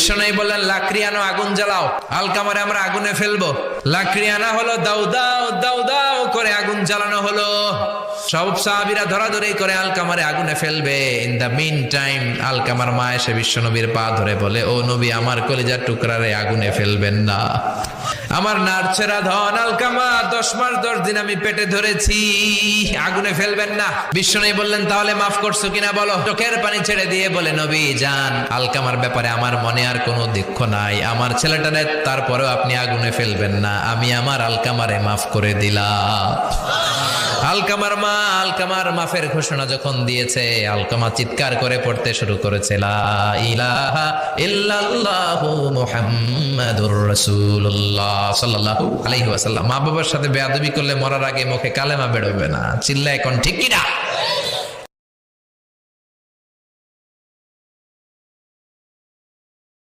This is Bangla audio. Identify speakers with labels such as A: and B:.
A: বিশ্বনবী বললেন, লাকড়ি আনো, আগুন জ্বালাও, আলকামারে আমরা আগুনে ফেলবো। লাকড়ি আনা হলো, দাউ দাউ দাউ দাউ করে আগুন জ্বালানো হলো। সব সাহাবীরা ধরাধরি করে আলকামারে আগুনে ফেলবে। ইন দা মিন টাইম আলকামার মা এসে বিশ্বনবীর পা ধরে বলে, ও নবী, আমার কলিজার টুকরারে আগুনে ফেলবেন না। আমার নারছেরা ধন আলকামা 10 মাস 10 দিন আমি পেটে ধরেছি, আগুনে ফেলবেন না। বিশ্বনবী বললেন, তাহলে মাফ করছো কিনা বলো। চোখের পানি ছেড়ে দিয়ে বলে, নবী জান, আলকামার ব্যাপারে আমার মনে আর কোনো দুঃখ নাই, আমার ছেলেটারে তারপরেও আপনি আগুনে ফেলবেন না, আমি আমার আলকামারে মাফ করে দিলাম। আলকামার মা আলকামার মাফের ঘোষণা যখন দিয়েছে, আলকামা চিৎকার করে পড়তে শুরু করেছে, লা ইলাহা ইল্লাল্লাহু মুহাম্মাদুর রাসূলুল্লাহ সাল্লাল্লাহু আলাইহি ওয়াসাল্লাম। মা বাবার সাথে বেয়াদবি করলে মরার আগে মুখে কালেমা বেরোবে না, চিল্লা এখন ঠিক কিনা?